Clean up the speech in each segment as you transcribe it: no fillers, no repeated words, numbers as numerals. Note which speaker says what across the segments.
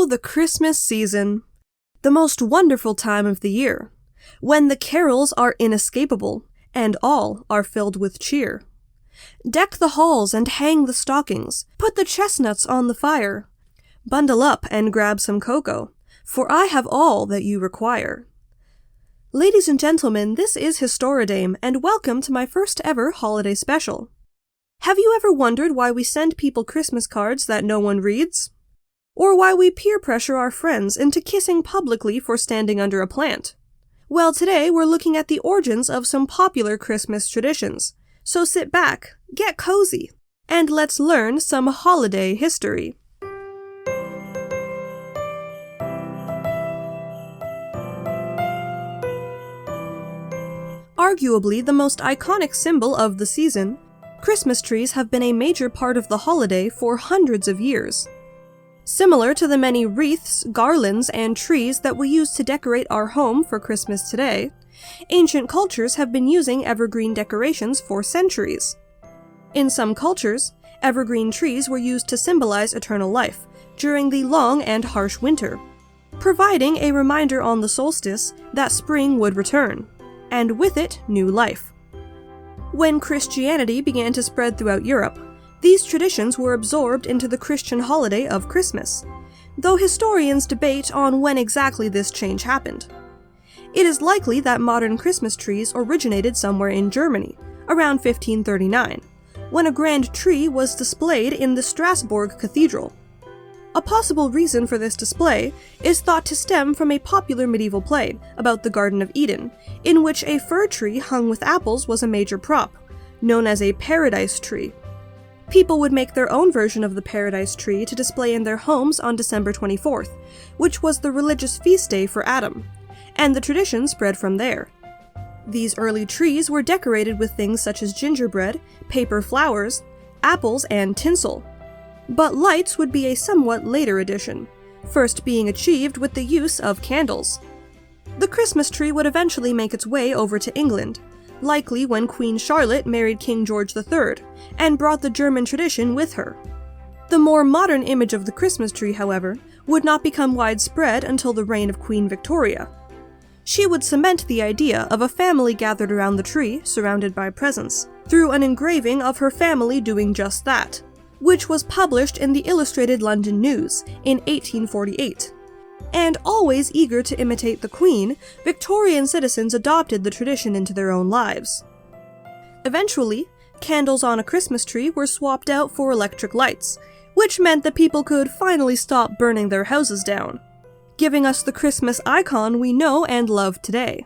Speaker 1: Oh, the Christmas season! The most wonderful time of the year, when the carols are inescapable, and all are filled with cheer. Deck the halls and hang the stockings, put the chestnuts on the fire. Bundle up and grab some cocoa, for I have all that you require. Ladies and gentlemen, this is Historidame, and welcome to my first ever holiday special. Have you ever wondered why we send people Christmas cards that no one reads? Or why we peer pressure our friends into kissing publicly for standing under a plant? Well, today we're looking at the origins of some popular Christmas traditions, so sit back, get cozy, and let's learn some holiday history. Arguably the most iconic symbol of the season, Christmas trees have been a major part of the holiday for hundreds of years. Similar to the many wreaths, garlands, and trees that we use to decorate our home for Christmas today, ancient cultures have been using evergreen decorations for centuries. In some cultures, evergreen trees were used to symbolize eternal life during the long and harsh winter, providing a reminder on the solstice that spring would return, and with it, new life. When Christianity began to spread throughout Europe, these traditions were absorbed into the Christian holiday of Christmas, though historians debate on when exactly this change happened. It is likely that modern Christmas trees originated somewhere in Germany, around 1539, when a grand tree was displayed in the Strasbourg Cathedral. A possible reason for this display is thought to stem from a popular medieval play about the Garden of Eden, in which a fir tree hung with apples was a major prop, known as a paradise tree. People would make their own version of the paradise tree to display in their homes on December 24th, which was the religious feast day for Adam, and the tradition spread from there. These early trees were decorated with things such as gingerbread, paper flowers, apples, and tinsel. But lights would be a somewhat later addition, first being achieved with the use of candles. The Christmas tree would eventually make its way over to England, likely when Queen Charlotte married King George III, and brought the German tradition with her. The more modern image of the Christmas tree, however, would not become widespread until the reign of Queen Victoria. She would cement the idea of a family gathered around the tree, surrounded by presents, through an engraving of her family doing just that, which was published in the Illustrated London News in 1848. And always eager to imitate the Queen, Victorian citizens adopted the tradition into their own lives. Eventually, candles on a Christmas tree were swapped out for electric lights, which meant that people could finally stop burning their houses down, giving us the Christmas icon we know and love today.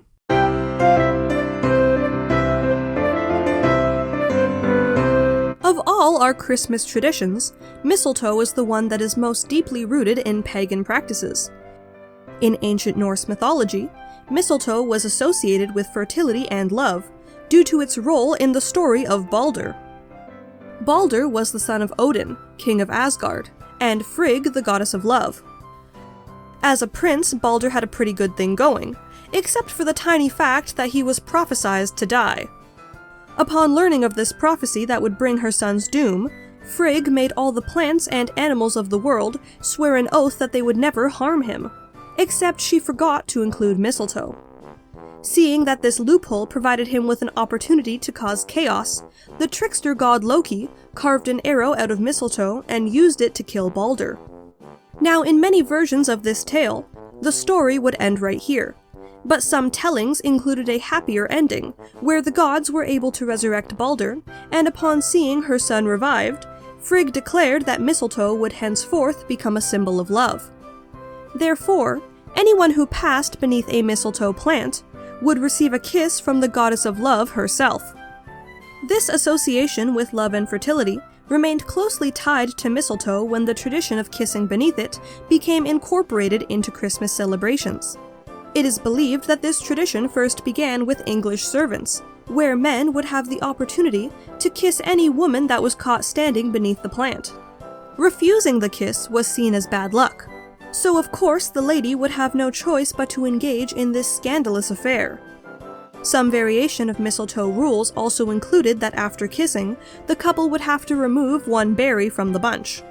Speaker 1: Of all our Christmas traditions, mistletoe is the one that is most deeply rooted in pagan practices. In ancient Norse mythology, mistletoe was associated with fertility and love due to its role in the story of Balder. Balder was the son of Odin, king of Asgard, and Frigg, the goddess of love. As a prince, Balder had a pretty good thing going, except for the tiny fact that he was prophesied to die. Upon learning of this prophecy that would bring her son's doom, Frigg made all the plants and animals of the world swear an oath that they would never harm him. Except she forgot to include mistletoe. Seeing that this loophole provided him with an opportunity to cause chaos, the trickster god Loki carved an arrow out of mistletoe and used it to kill Balder. Now, in many versions of this tale, the story would end right here, but some tellings included a happier ending, where the gods were able to resurrect Balder, and upon seeing her son revived, Frigg declared that mistletoe would henceforth become a symbol of love. Therefore, anyone who passed beneath a mistletoe plant would receive a kiss from the goddess of love herself. This association with love and fertility remained closely tied to mistletoe when the tradition of kissing beneath it became incorporated into Christmas celebrations. It is believed that this tradition first began with English servants, where men would have the opportunity to kiss any woman that was caught standing beneath the plant. Refusing the kiss was seen as bad luck, so of course the lady would have no choice but to engage in this scandalous affair. Some variation of mistletoe rules also included that after kissing, the couple would have to remove one berry from the bunch.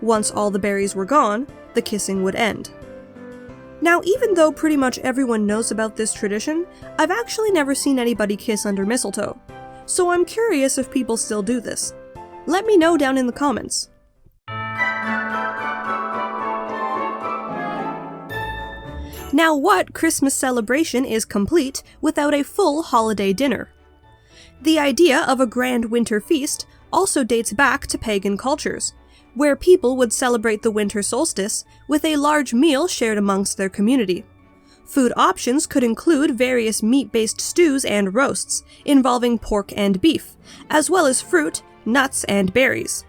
Speaker 1: Once all the berries were gone, the kissing would end. Now, even though pretty much everyone knows about this tradition, I've actually never seen anybody kiss under mistletoe, so I'm curious if people still do this. Let me know down in the comments. Now, what Christmas celebration is complete without a full holiday dinner? The idea of a grand winter feast also dates back to pagan cultures, where people would celebrate the winter solstice with a large meal shared amongst their community. Food options could include various meat-based stews and roasts, involving pork and beef, as well as fruit, nuts, and berries.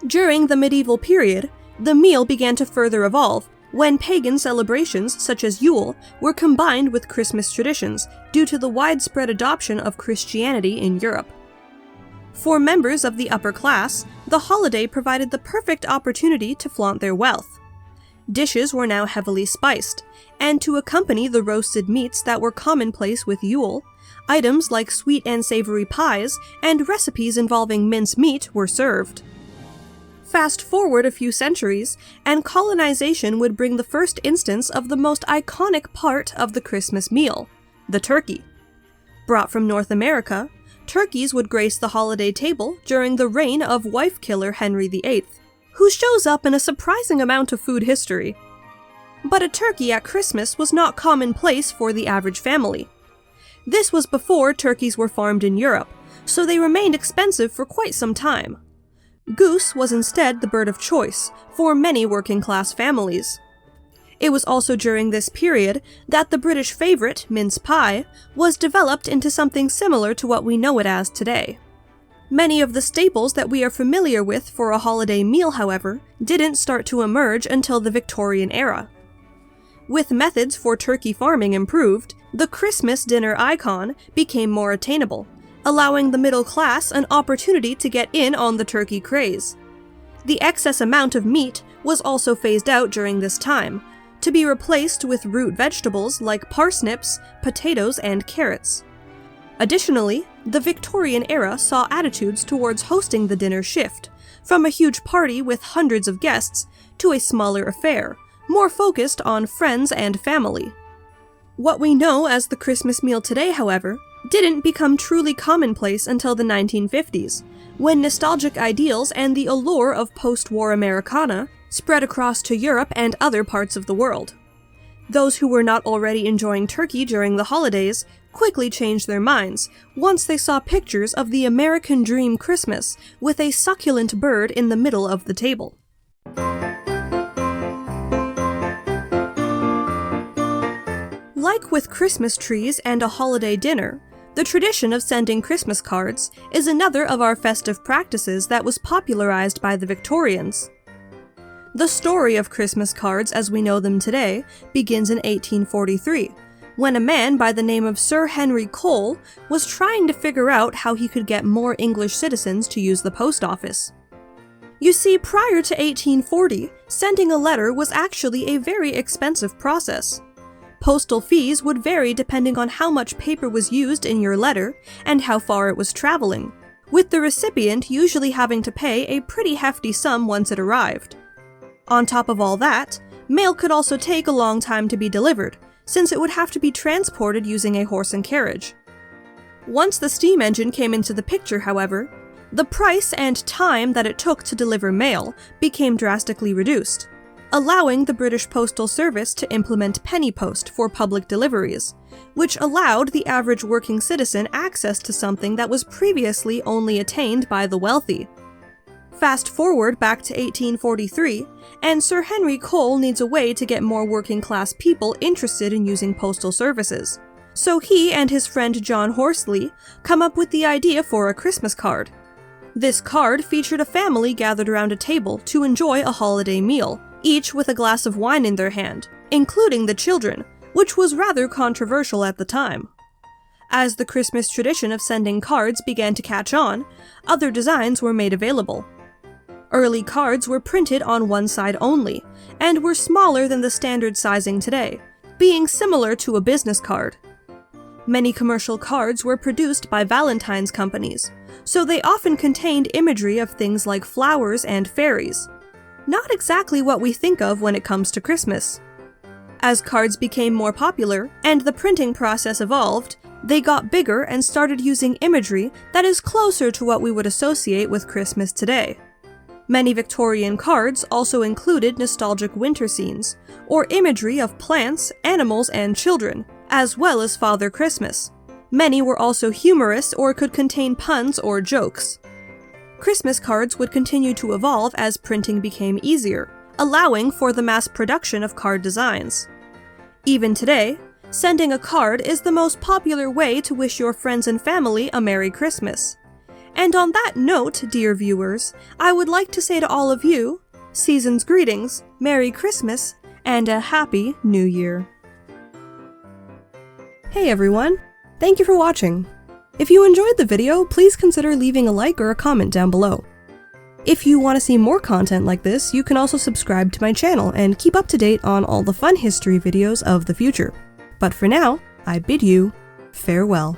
Speaker 1: During the medieval period, the meal began to further evolve when pagan celebrations such as Yule were combined with Christmas traditions due to the widespread adoption of Christianity in Europe. For members of the upper class, the holiday provided the perfect opportunity to flaunt their wealth. Dishes were now heavily spiced, and to accompany the roasted meats that were commonplace with Yule, items like sweet and savory pies and recipes involving minced meat were served. Fast forward a few centuries, and colonization would bring the first instance of the most iconic part of the Christmas meal, the turkey. Brought from North America, turkeys would grace the holiday table during the reign of wife-killer Henry VIII, who shows up in a surprising amount of food history. But a turkey at Christmas was not commonplace for the average family. This was before turkeys were farmed in Europe, so they remained expensive for quite some time. Goose was instead the bird of choice for many working-class families. It was also during this period that the British favourite, mince pie, was developed into something similar to what we know it as today. Many of the staples that we are familiar with for a holiday meal, however, didn't start to emerge until the Victorian era. With methods for turkey farming improved, the Christmas dinner icon became more attainable, allowing the middle class an opportunity to get in on the turkey craze. The excess amount of meat was also phased out during this time, to be replaced with root vegetables like parsnips, potatoes, and carrots. Additionally, the Victorian era saw attitudes towards hosting the dinner shift, from a huge party with hundreds of guests to a smaller affair, more focused on friends and family. What we know as the Christmas meal today, however, didn't become truly commonplace until the 1950s, when nostalgic ideals and the allure of post-war Americana spread across to Europe and other parts of the world. Those who were not already enjoying turkey during the holidays quickly changed their minds once they saw pictures of the American Dream Christmas with a succulent bird in the middle of the table. Like with Christmas trees and a holiday dinner, the tradition of sending Christmas cards is another of our festive practices that was popularized by the Victorians. The story of Christmas cards as we know them today begins in 1843, when a man by the name of Sir Henry Cole was trying to figure out how he could get more English citizens to use the post office. You see, prior to 1840, sending a letter was actually a very expensive process. Postal fees would vary depending on how much paper was used in your letter and how far it was traveling, with the recipient usually having to pay a pretty hefty sum once it arrived. On top of all that, mail could also take a long time to be delivered, since it would have to be transported using a horse and carriage. Once the steam engine came into the picture, however, the price and time that it took to deliver mail became drastically reduced, allowing the British Postal Service to implement penny post for public deliveries, which allowed the average working citizen access to something that was previously only attained by the wealthy. Fast forward back to 1843, and Sir Henry Cole needs a way to get more working-class people interested in using postal services. So he and his friend John Horsley come up with the idea for a Christmas card. This card featured a family gathered around a table to enjoy a holiday meal, each with a glass of wine in their hand, including the children, which was rather controversial at the time. As the Christmas tradition of sending cards began to catch on, other designs were made available. Early cards were printed on one side only, and were smaller than the standard sizing today, being similar to a business card. Many commercial cards were produced by Valentine's companies, so they often contained imagery of things like flowers and fairies. not exactly what we think of when it comes to Christmas. As cards became more popular and the printing process evolved, they got bigger and started using imagery that is closer to what we would associate with Christmas today. Many Victorian cards also included nostalgic winter scenes, or imagery of plants, animals, and children, as well as Father Christmas. Many were also humorous or could contain puns or jokes. Christmas cards would continue to evolve as printing became easier, allowing for the mass production of card designs. Even today, sending a card is the most popular way to wish your friends and family a Merry Christmas. And on that note, dear viewers, I would like to say to all of you, season's greetings, Merry Christmas, and a Happy New Year. Hey everyone, thank you for watching. If you enjoyed the video, please consider leaving a like or a comment down below. If you want to see more content like this, you can also subscribe to my channel and keep up to date on all the fun history videos of the future. But for now, I bid you farewell.